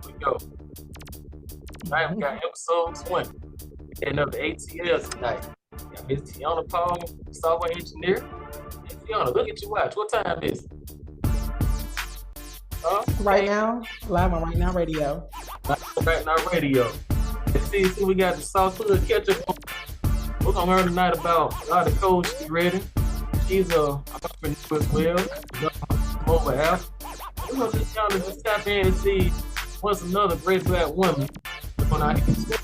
we go. Tonight we got episode 20. And another ATL tonight. Got Miss Tiauna Paul, software engineer. And Tiauna, look at your watch. What time is it? Right now, live on Rite Now Radio. Rite Now Radio. Let's see we got the South Hood catch up. We're gonna learn tonight about a lot of codes she's ready. She's a entrepreneur as well. Mobile app. We're gonna just kind of just tap in and see what's another great black woman on our history.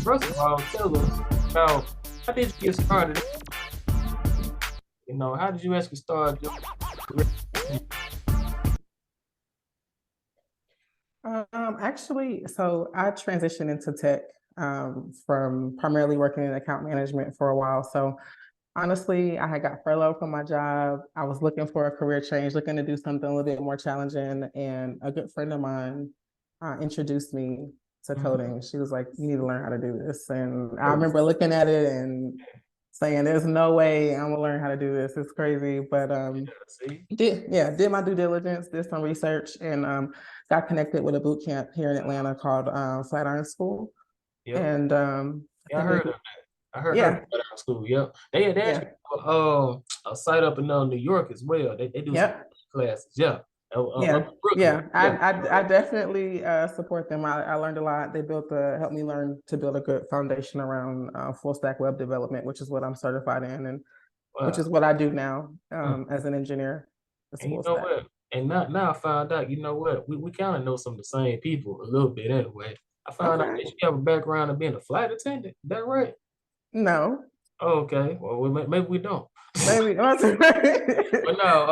First of all, tell us about how did you get started? You know, how did you actually start your career? Actually, so I transitioned into tech from primarily working in account management for a while. So honestly, I had got furloughed from my job. I was looking for a career change, looking to do something a little bit more challenging. And a good friend of mine introduced me to coding. She was like, "You need to learn how to do this." And I remember looking at it and saying, "There's no way I'm gonna learn how to do this. It's crazy." But did my due diligence, did some research, and got connected with a boot camp here in Atlanta called Flatiron School. Yep. And I heard of that. I heard of Flatiron School. Yep. They actually a site up in New York as well. They do some classes. Yeah. I definitely support them. I learned a lot. They helped me learn to build a good foundation around full stack web development, which is what I'm certified in, and which is what I do now as an engineer. And you know what? And now I found out, you know what? We kind of know some of the same people a little bit anyway. I found out that you have a background of being a flight attendant. Is that right? No. Oh, okay. Well, maybe we don't. Maybe. But no.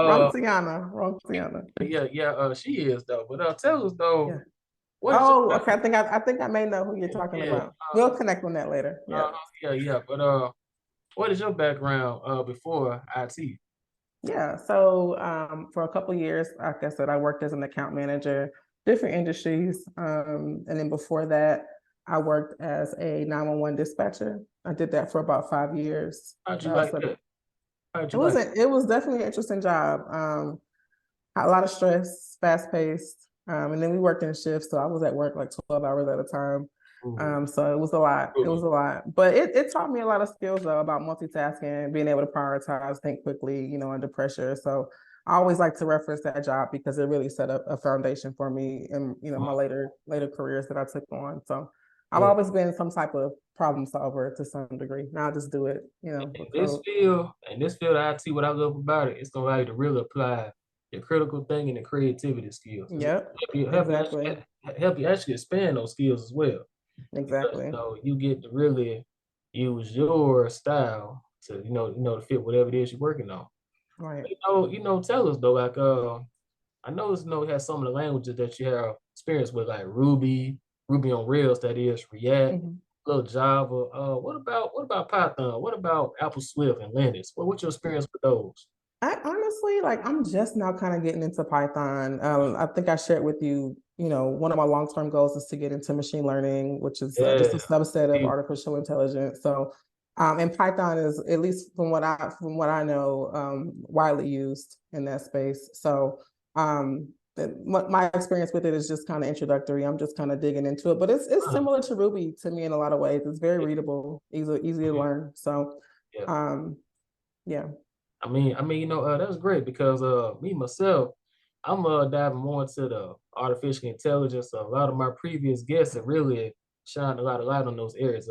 Wrong Tiauna. Yeah. She is though. But tell us though. Yeah. Okay. I think I may know who you're talking about. We'll connect on that later. Yeah. But what is your background before IT? Yeah. So for a couple of years, like I said, I worked as an account manager, different industries, and then before that, I worked as a 911 dispatcher. I did that for about 5 years. How'd you like that? It was definitely an interesting job. A lot of stress, fast paced. And then we worked in shifts, so I was at work like 12 hours at a time. So it was a lot. It was a lot. But it taught me a lot of skills though about multitasking, being able to prioritize, think quickly, under pressure. So I always like to reference that job because it really set up a foundation for me in my later careers that I took on. So I've always been some type of problem solver to some degree. Now I just do it, In this field of IT, what I love about it, it's gonna allow you to really apply the critical thinking and creativity skills. Yep. Help you actually expand those skills as well. Exactly. Because, you get to really use your style to to fit whatever it is you're working on. Right. Tell us though, like I know it has some of the languages that you have experience with, like Ruby on Rails, that is React, a little Java. What about Python? What about Apple Swift and Linux? What's your experience with those? I honestly, I'm just now kind of getting into Python. I think I shared with you, one of my long-term goals is to get into machine learning, which is just a subset of artificial intelligence. So, and Python is, at least from what I know, widely used in that space. So, my experience with it is just kind of introductory. I'm just kind of digging into it, but it's similar to Ruby to me in a lot of ways. It's very readable, easy to learn. So, yeah. I mean, that's great because me myself, I'm diving more into the artificial intelligence. A lot of my previous guests have really shined a lot of light on those areas.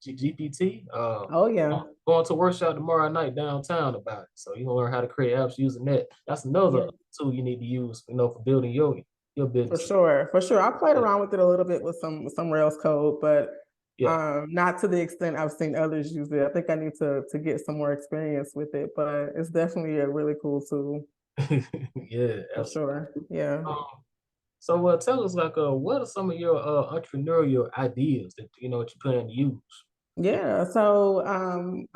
GPT. Going to a workshop tomorrow night downtown about it. So you're gonna learn how to create apps using that. That's another tool you need to use, for building your business. For sure. I played around with it a little bit with some Rails code, but not to the extent I've seen others use it. I think I need to get some more experience with it, but it's definitely a really cool tool. Yeah, for sure. Yeah. So tell us, what are some of your entrepreneurial ideas that you plan to use? Yeah, so I'm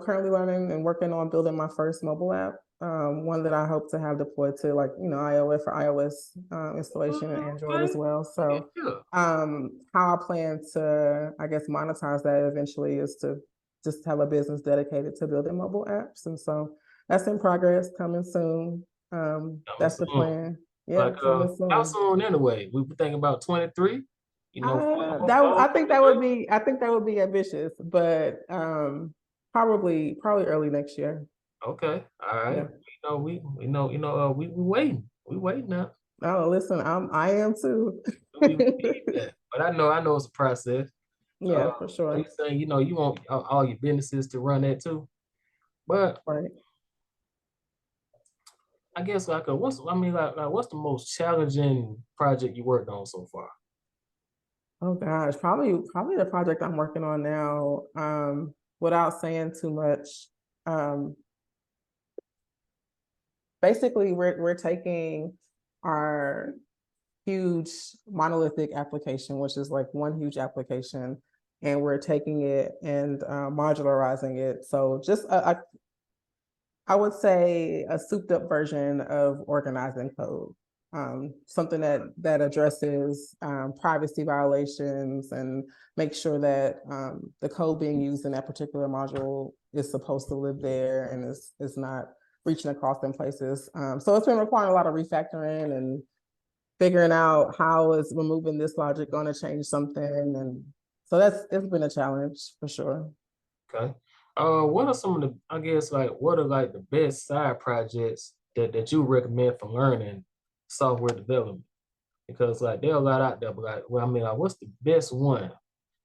currently learning and working on building my first mobile app. One that I hope to have deployed to iOS installation and Android as well. So how I plan to, I guess, monetize that eventually is to just have a business dedicated to building mobile apps. And so that's in progress, coming soon. That's the plan. Like, Yeah, coming how soon. soon anyway? We were thinking about 23. You know, I fall think that 23. would be ambitious, but probably early next year. Okay, all right. Yeah. We waiting. We waiting now. Oh, listen, I am too. We need that. But I know it's a process. Yeah, for So you sure. saying, you want all your businesses to run that too. But Right. I guess what's the most challenging project you worked on so far? Oh gosh, probably the project I'm working on now. Without saying too much, um, basically we're taking our huge monolithic application, which is like one huge application, and we're taking it and modularizing it. So just I would say a souped up version of organizing code. Something that addresses privacy violations and make sure that the code being used in that particular module is supposed to live there and is not reaching across in places. So it's been requiring a lot of refactoring and figuring out how is removing this logic going to change something. And so it's been a challenge for sure. Okay. What are some of the, I guess, like, what are like the best side projects that you recommend for learning software development? Because like there are a lot out there, but like, well, I mean, like, what's the best one?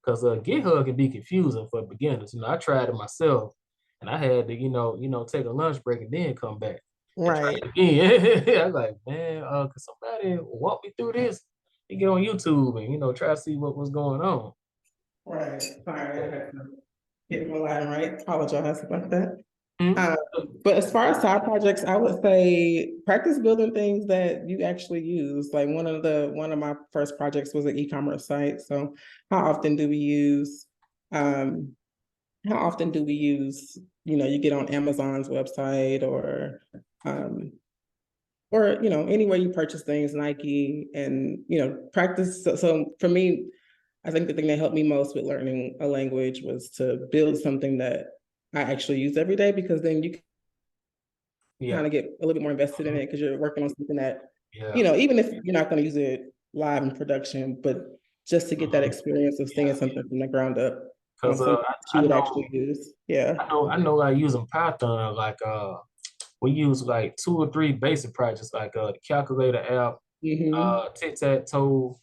Because GitHub can be confusing for beginners. I tried it myself, and I had to, take a lunch break and then come back and try Right. it again. I was like, man, could somebody walk me through this? You get on YouTube and try to see what was going on. Right. Sorry, I had to get my line right. Apologize about that. Mhm. Uh, but as far as side projects, I would say practice building things that you actually use. Like one of my first projects was an e-commerce site. So how often do we use um how often do we use, you get on Amazon's website um or anywhere you purchase things, Nike, and practice. So for me, I think the thing that helped me most with learning a language was to build something that I actually use every day, because then you Yeah. kind of get a little bit more invested in it because you're working on something that, Yeah. even if you're not going to use it live in production, but just to get that Mhm. experience of seeing Yeah. something from the ground up on Because something that I you would know actually use. Yeah. like using Python, like we use like two or three basic projects like the calculator app, Hmm. tic-tac-toe.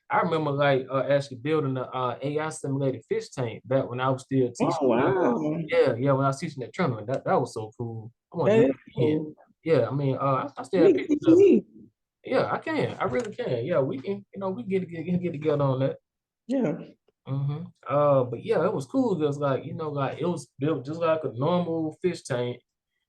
I remember like actually building the AI simulated fish tank back when I was still Oh, teaching. wow. Yeah, when I was teaching at Trumbull, that was so cool. I want to That do is it again. cool. Yeah, I mean, I still You have need to pictures teach of it. me. Yeah, I can. I really can. Yeah, we can. We get together on that. Yeah. But yeah, it was cool because like like it was built just like a normal fish tank.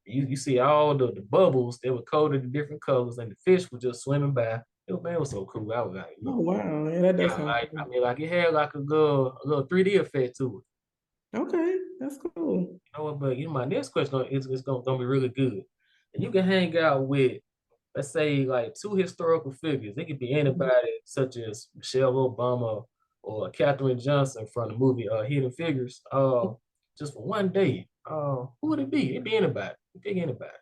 You see all the bubbles, they were coated in different colors, and the fish were just swimming by. It was so cool. I was like, Oh, look, wow. Yeah, that does yeah, sound like cool. I mean, like it had like a little 3D effect to it. Okay, that's cool. But my next question is gonna be really good. And you can hang out with, let's say, like two historical figures. It could be anybody such as Michelle Obama or Katherine Johnson from the movie Hidden Figures. Just for one day. Who would it be? It'd be anybody. Pick anybody.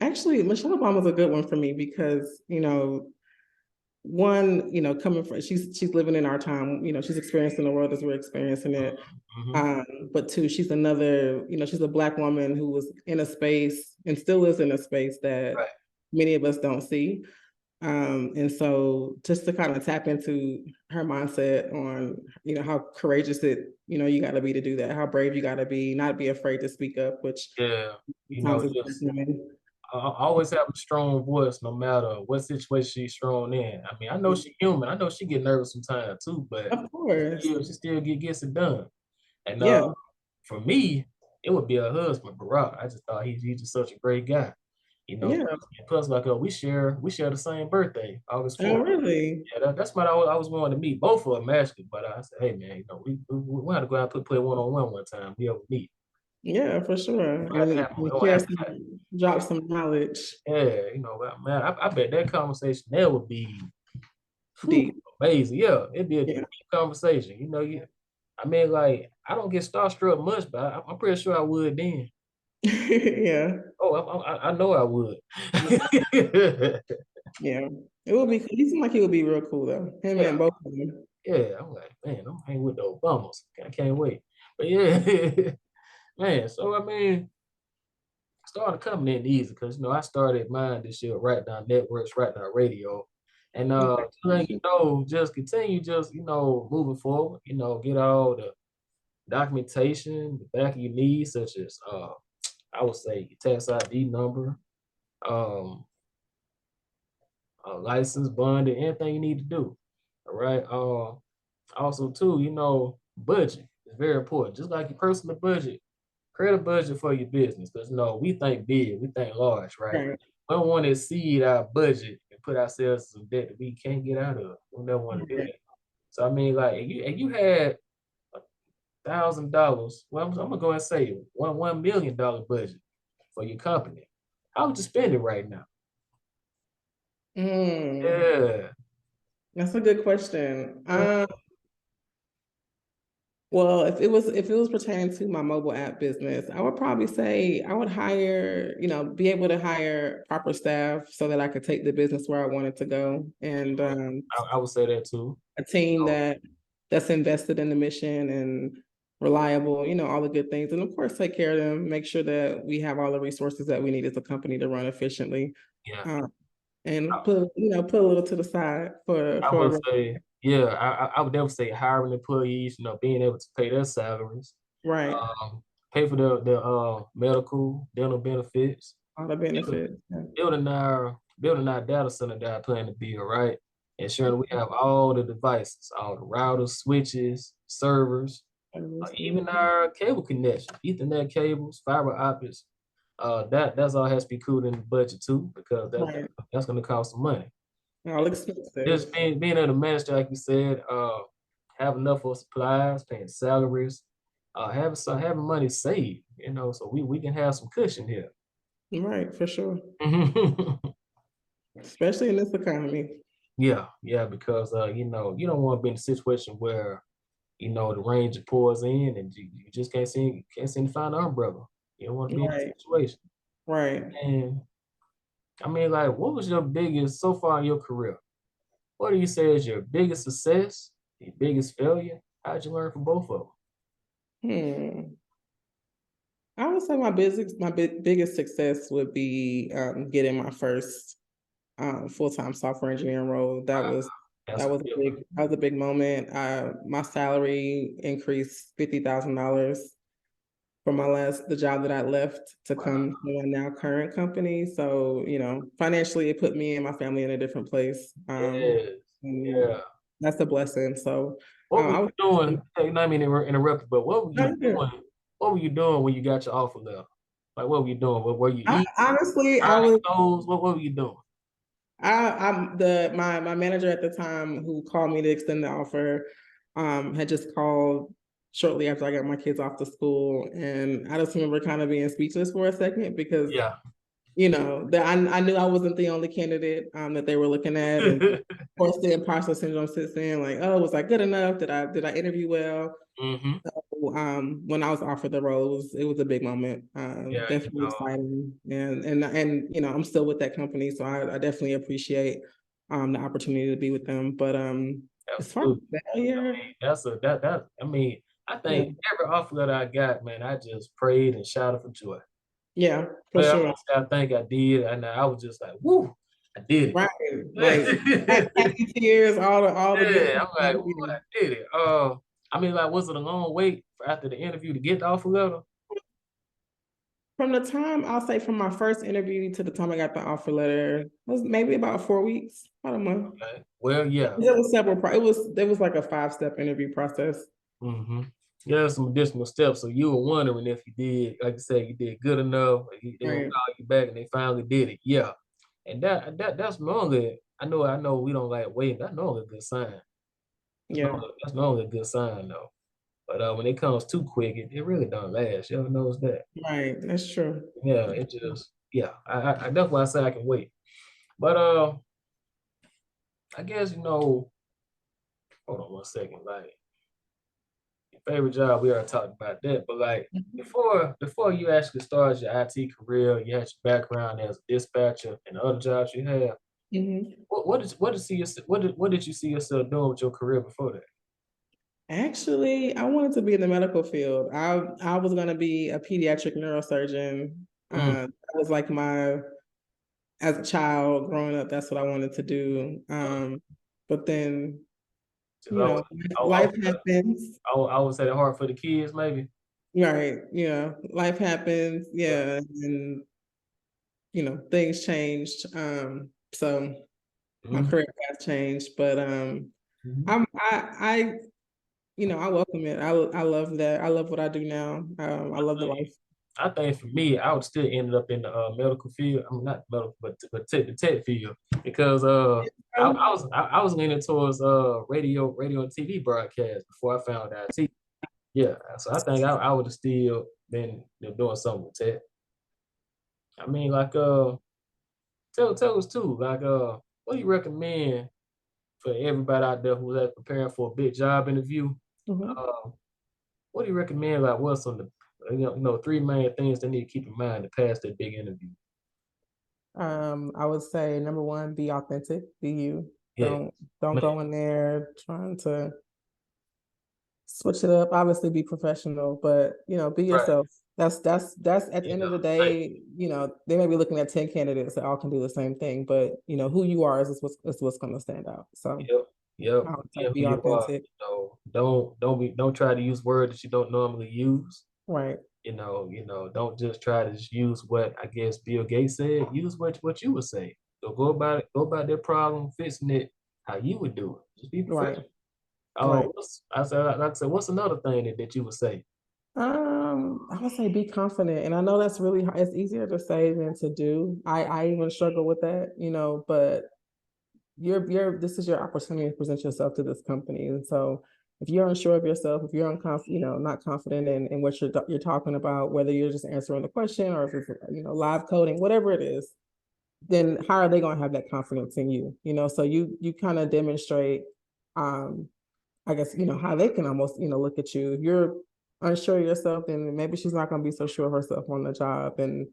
Actually, Michelle Obama's a good one for me because, one, coming from she's living in our time, she's experiencing the world as we're experiencing it. Mm-hmm. But two, she's another, she's a Black woman who was in a space and still is in a space that Right. many of us don't see. And so just to kind of tap into her mindset on, how courageous you got to be to do that, how brave you got to be, not be afraid to speak up, which Yeah. sometimes is Just I always have a strong voice no matter what situation she's thrown in. I mean, I know she's human. I know she get nervous sometimes too, but of course. she still gets it done. And Yeah. for me, it would be her husband, Barack. I just thought he's just such a great guy. Yeah. Plus like we share the same birthday, August Oh, 4th. really? Yeah, that's what I was wanting to meet both of them actually. But I said, hey man, we had to go out and play one time. Be able to meet. Yeah, for sure. We had to And have you or share after some, that. drop some knowledge Yeah, man, I bet that conversation there would be whew, deep. amazing. Yeah, it'd be a Yeah. deep conversation. I mean, like I don't get starstruck much, but I'm pretty sure I would then. Yeah. Oh, I know I would. Yeah, it would be. He seemed like he would be real cool though. Him Yeah, and both of them. yeah. I'm like, man, I'm hanging with the Obamas. I can't wait. But yeah, man. So I mean, started coming in easy because I started mine this year, Right Now Networks, Right Now Radio. And Okay. just letting you know, just continue just, moving forward, get all the documentation, the back of your needs, such as I would say your tax ID number, um, a license, bond, and anything you need to do. All right. Also too, budget is very important. Just like your personal budget, create a budget for your business. Because we think big, we think large, right? Right. We don't want to exceed our budget and put ourselves in some debt that we can't get out of. We never want to do Right. that. So I mean, like, if you had $1,000, well, I'm gonna go and say $1 million budget for your company. How would you spend it right now? Mm, Yeah, that's a good question. yeah, Well, if it was pertaining to my mobile app business, I would probably say I would hire, be able to hire proper staff so that I could take the business where I want it to go, and I would say that too. a team Oh, that's invested in the mission and reliable, all the good things, and of course take care of them, make sure that we have all the resources that we need as a company to run efficiently, yeah. uh, and I, put a little to the side for I would say, yeah, I would definitely say hiring employees, being able to pay their salaries, right, um, pay for the medical, dental benefits, all the building benefits. Yeah. building our data center that I plan to build, right? Ensuring we have all the devices, all the routers, switches, servers, even our cable connection, Ethernet cables, fiber optics. That's all has to be cool in the budget too, because Right, that's going to cost some money. all expensive. Just being able to manage, like you said, have enough for supplies, paying salaries, having money saved, so we can have some cushion here. Right, for sure. Especially in this economy. Yeah, because you don't want to be in a situation where the ranger pours in and you just can't seem to find an umbrella. You don't want to be in Right, that situation. right. And I mean, like, what was your biggest so far in your career? What do you say is your biggest success, your biggest failure? How'd you learn from both of Hmm. I would say biggest success would be getting my first full-time software engineering role. them? Wow, that's a good one. That was a big moment. My salary increased $50,000 from the job that I left to Wow. come to my now current company. So, financially it put me and my family in a different place. Yes. And Yeah. that's a blessing. So What were I you was doing? Hey, I mean interrupt, but what were you no, yeah. doing? What were you doing when you got your offer letter? Like, what were you doing? What were you eating? Honestly, Buying clothes? What were you doing? I'm the my manager at the time who called me to extend the offer, had just called shortly after I got my kids off to school, and I just remember kind of being speechless for a second because Yeah. that I knew I wasn't the only candidate that they were looking at, and of course the imposter syndrome sits in, like, oh, was I good enough? Did I interview well? hmm When I was offered the role, it was a big moment. Yeah, Definitely exciting, and I'm still with that company, so I definitely appreciate the opportunity to be with them. But as far absolutely. as failure, That's a that I mean, I yeah, think every offer that I got, man, I just prayed and shouted for joy. yeah, for Well, I'm sure, gonna say I think I did, and I was just like, woo, I did right, like it. happy tears, all the good Yeah, stuff. I'm like, woo, I did it. I mean, like, was it a long wait for after the interview to get the offer letter? From the time I'll say from my first interview to the time I got the offer letter was maybe about 4 weeks, about a month. Okay. Well, yeah. There was several. It was like a 5-step interview process. hmm Yeah, some additional steps. So you were wondering if you did, like you said, you did good enough. They gonna Right. call you back, and they finally did it. Yeah, and that's normally. I know we don't like waiting. That's normally a good sign. Yeah. That's normally a good sign though. But when it comes too quick, it really don't last. You ever notice that? Right. That's true. Yeah, it just yeah. That's why I say I can wait. But I guess hold on one second. Like your favorite job, we already talked about that. But like Mhm. before you actually started your IT career, you had your background as a dispatcher and the other jobs you have. What did you see yourself doing with your career before that? Actually, I wanted to be in the medical field. I was going to be a pediatric neurosurgeon. That was like as a child growing up, that's what I wanted to do. But then, you know, life happens. I would say the hard for the kids, maybe. Right. Yeah. Life happens. Yeah. And, you know, things changed. So my career path changed, but I you know, I welcome it. I love that. I love what I do now. I love the life. I think for me, I would still ended up in the medical field. I mean, not medical, but the tech field, because I was leaning towards radio and TV broadcast before I found IT. Yeah, so I think I would have still been doing something with tech. I mean, like tell us too, like what do you recommend for everybody out there who's preparing for a big job interview? What do you recommend? Like, what's on the 3 main things they need to keep in mind to pass that big interview? I would say number one, be authentic, be you. Yeah. Don't go in there trying to switch it up. Obviously, be professional, but you know, be yourself. Right. That's at the end of the day. You know, they may be looking at 10 candidates that all can do the same thing, but you know, who you are is what's going to stand out. So. Yep. Be authentic. Don't try to use words that you don't normally use. Right. Don't just try to just use what I guess Bill Gates said. Use what you would say. So go about their problem, fixing it how you would do it. Just be professional. Right. I said, what's another thing that you would say? I would say be confident, and I know that's really hard. It's easier to say than to do. I even struggle with that, you know, but this is your opportunity to present yourself to this company. And so if you're unsure of yourself, if you're not confident in what you're talking about, whether you're just answering the question or if it's, live coding, whatever it is, then how are they going to have that confidence in you? So you kind of demonstrate, I guess, how they can almost, look at you. If you're unsure of yourself, then maybe she's not going to be so sure of herself on the job. And,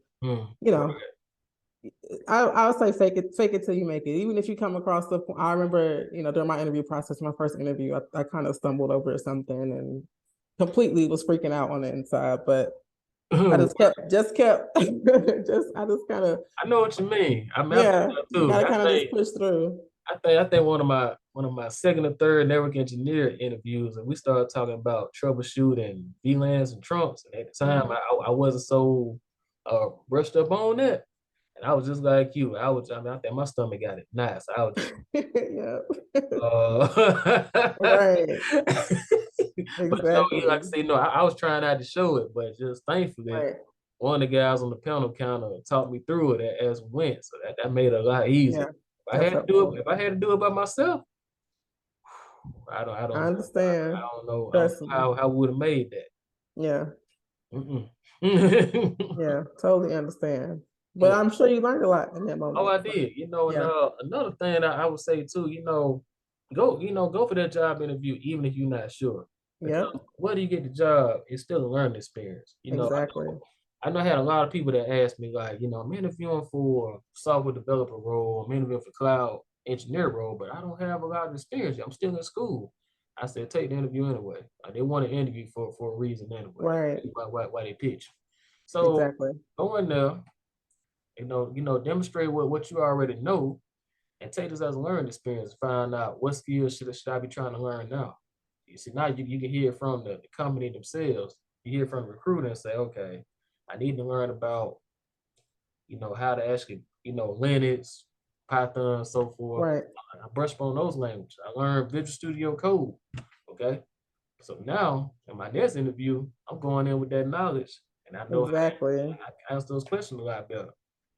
I would say fake it till you make it. Even if you come across I remember, during my interview process, my first interview, I kind of stumbled over something and completely was freaking out on the inside, but I just kept I kind of. I know what you mean. I mean, yeah, you gotta kind of just push through. I think one of my second or third network engineer interviews, and we started talking about troubleshooting VLANs and trunks. And at the time, I wasn't so brushed up on that. And I was just like you. I think my stomach got it nice. I was just, yeah. Right. Exactly. But like I say, I was trying not to show it, but just thankfully, one of the guys on the panel kind of talked me through it as we went. So that made it a lot easier. Yeah, if I had to do it by myself, I understand. I don't know how I would have made that. Yeah. Yeah, totally understand. But I'm sure you learned a lot in that moment. Oh, I did. And another thing I would say too, go for that job interview even if you're not sure. Yeah. Whether you get the job, it's still a learning experience. Exactly. I know I had a lot of people that asked me like, I'm interviewing for a software developer role, I'm interviewing for cloud engineer role, but I don't have a lot of experience. I'm still in school. I said, take the interview anyway. They want to interview for a reason anyway. Right. Why they pitch. So exactly. Go in there. Demonstrate what you already know and take this as a learning experience. Find out what skills should I be trying to learn now. You see, now you can hear from the company themselves. You hear from the recruiter and say, okay, I need to learn about, how to actually, Linux, Python, so forth. Right. I brush up on those languages. I learned Visual Studio Code. Okay. So now in my next interview, I'm going in with that knowledge and I know exactly. I can ask those questions a lot better.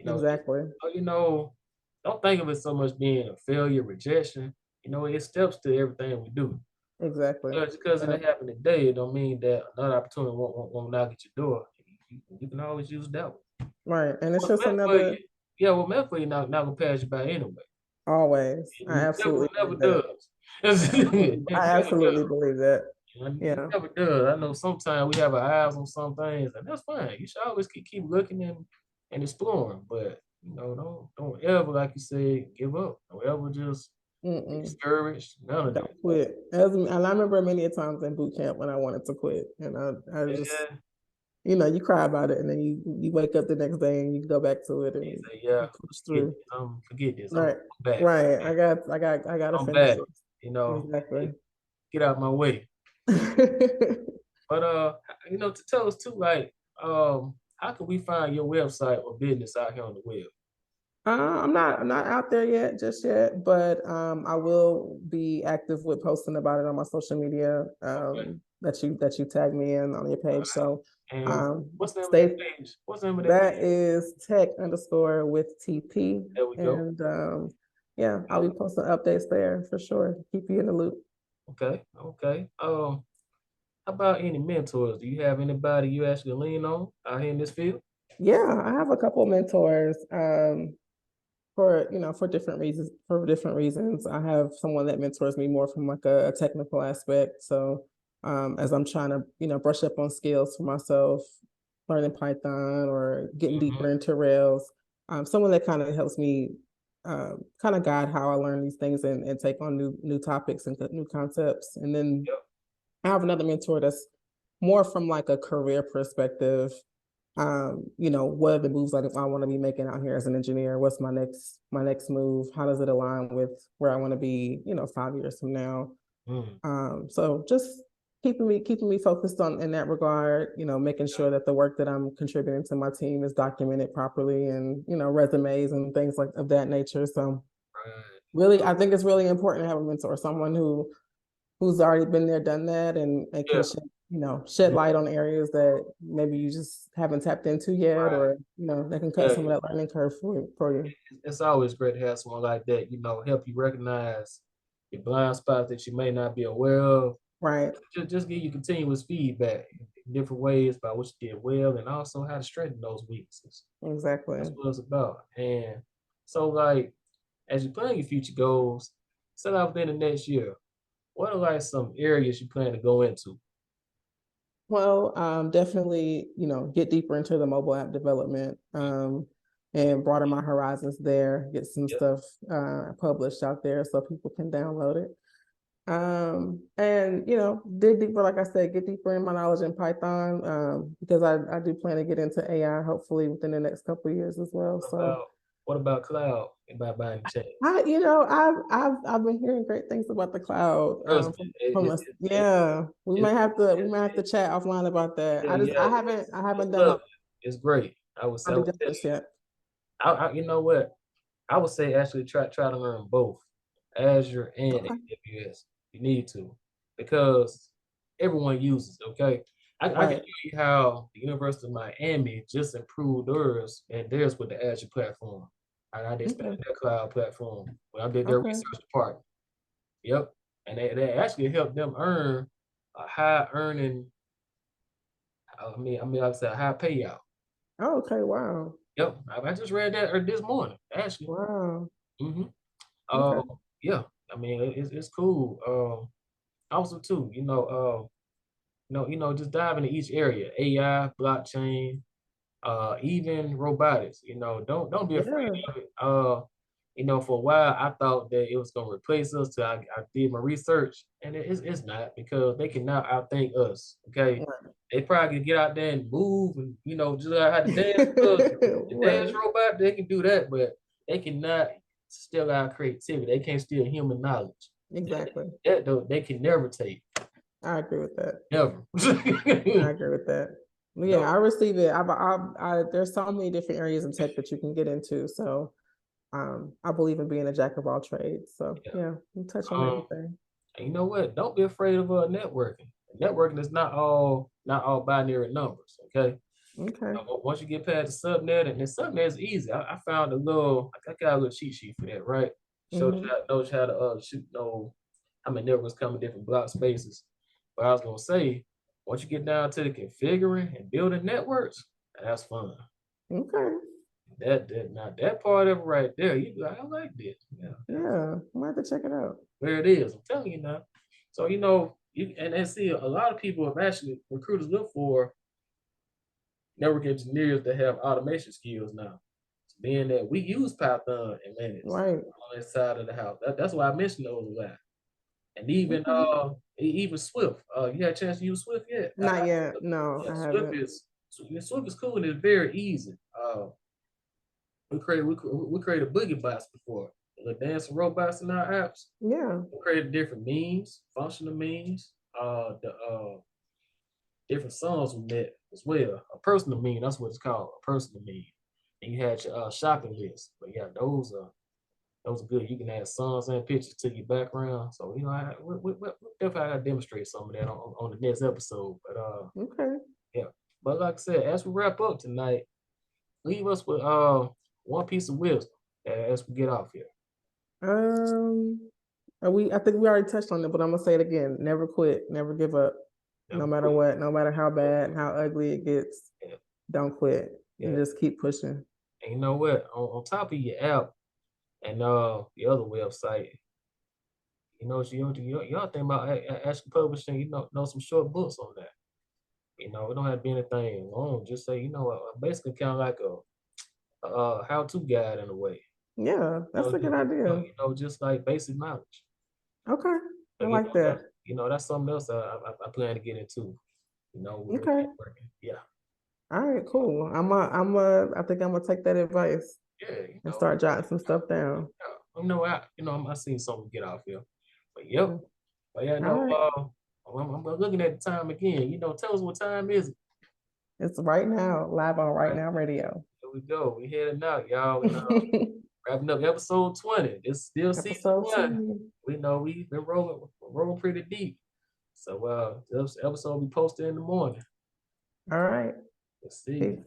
Exactly. Don't think of it so much being a failure, rejection. It steps to everything we do. Exactly. Just because it didn't happen today, it don't mean that another opportunity won't knock at your door. You can always use that one. Right, and it's just another. Medford not gonna pass you by anyway. Always, I absolutely never does. I absolutely believe that. Yeah, it never does. I know sometimes we have our eyes on some things, and that's fine. You should always keep looking and exploring. But don't ever, like you said, give up. Don't ever just be Mm-mm. discouraged. None of that. Don't quit. And I remember many a times in boot camp when I wanted to quit, and I just, Yeah. you cry about it, and then you wake up the next day and you go back to it He and said, yeah, you push through. forget this. I'm Right, back. right. I gotta I'm finish back. this. Get, Exactly. get out my way. But to tell us too, like, how can we find your website or business out here on the web? I'm not out there yet, just yet, but I will be active with posting about it on my social media Okay. that you tag me in on your page. So And um, what's the name of that stay. page? What's the name of that That page? is tech underscore with TP, There we go. and yeah, I'll be posting updates there for sure. Keep you in the loop. Okay. Okay. How about any mentors? Do you have anybody you actually lean on out here in this field? Yeah, I have a couple mentors. For different reasons. For different reasons, I have someone that mentors me more from like a technical aspect. So as I'm trying to brush up on skills for myself, learning Python or getting Mm-hmm. deeper into Rails, someone that kind of helps me kind of guide how I learn these things and take on new topics and new concepts. And then Yep. I have another mentor that's more from like a career perspective. What are the moves like if I want to be making out here as an engineer? What's my next move? How does it align with where I want to be, 5 years from now? Mm. So just keeping me focused on in that regard, making sure that the work that I'm contributing to my team is documented properly and, resumes and things like of that nature. So Right. really, I think it's really important to have a mentor, someone who's already been there, done that, and can Yeah. shed light on areas that maybe you just haven't tapped into yet, Right. or that can cut Yeah. some of that learning curve for you. It's always great to have someone like that, help you recognize your blind spots that you may not be aware of. Right. Just give you continuous feedback in different ways about what you did well and also how to strengthen those weaknesses. That's Exactly. what it's about. And so, like, as you plan your future goals, set out within the next year, what are like some areas you plan to go into? Well, definitely, get deeper into the mobile app development, and broaden my horizons there. Get some Yep. stuff published out there so people can download it. And dig deeper, like I said, get deeper in my knowledge in Python, because I do plan to get into AI hopefully within the next couple of years as well. What So about what about cloud? Anybody by any chance? I've been hearing great things about the cloud. Trust me, From us. Yeah, we might have to chat offline about that. yeah, I yeah. haven't done Love my it. It's great. I due would tell diligence you. yet. You know what? I would say actually try to learn both Azure and Okay. AWS. You need to because everyone uses it. Okay, I can Right. tell you how the University of Miami just improved theirs with the Azure platform. I they Okay. expanded their cloud platform when I did their Okay. research department. Yep, and they actually helped them earn a high earning. Like I said, a high payout. Oh, okay. Wow. Yep, I just read that this morning actually. Wow. hmm Okay. Uh, yeah, it's cool. Also too, just dive into each area, AI, blockchain, even robotics. Don't be afraid Yeah. of it. For a while I thought that it was gonna replace us. So I did my research, and it's not because they can now outthink us. Okay, they probably can get out there and move, and just like how the dance does. The dance Right. robot, they can do that, but they cannot steal our creativity. They can't steal human knowledge. That, Exactly. that though they can never take. I agree with that. Never. I agree with that. Yeah, No. I receive it. There's so many different areas of tech that you can get into. So I believe in being a jack of all trades. So Yeah. yeah, you touch on Um, everything. and you know what? Don't be afraid of networking. Networking is not all binary numbers. Okay. Okay. Once you get past the subnet, and the subnet is easy. I found I got a little cheat sheet for that, right? Hmm. Knows how to shoot know how many networks come in different block spaces. But I was gonna say, once you get down to the configuring and building networks, that's fun. Okay. That part of it right there, you be like, I like this. Yeah, Yeah. I might have to check it out. where it is. I'm telling you now. So you and see a lot of people have actually recruiters look for network engineers that have automation skills now. being that we use Python and Linux Right. on that side of the house. That's why I mentioned those a lot. And even Okay. even Swift. You had a chance to use Swift yet? Not yet. No, Yeah, I Swift haven't. is cool and it's very easy. We created boogie bots before, the dancing robots in our apps. Yeah. We created different memes, functional memes, the different songs we met as well. A personal meme, that's what it's called, a personal meme. And you had your shopping list. But yeah, those are good. You can add songs and pictures to your background. So we definitely gotta demonstrate some of that on the next episode. But Okay. yeah. But like I said, as we wrap up tonight, leave us with one piece of wisdom as we get off here. I think we already touched on it, but I'm gonna say it again. Never quit, never give up. No matter what, no matter how bad, how ugly it gets, Yeah. don't quit. Yeah. And just keep pushing. And you know what? On top of your app and the other website, y'all think about actually publishing, some short books on that. It don't have to be anything long. Just say, basically kind of like a how-to guide in a way. Yeah, that's a good idea. Just like basic knowledge. Okay, I But, like that. That's something else I plan to get into. Okay. Yeah. All right, cool. I think I'm gonna take that advice. Yeah. And start jotting some stuff down. I seen something get off here. But yep. But yeah, right. I'm looking at the time again. Tell us what time is it? It's right now, live on Rite Now Radio. Here we go. We heading out, y'all. Wrapping up episode 20. It's still season 1. We know we've been rolling pretty deep. So this episode will be posted in the morning. All right. Let's see. Peace.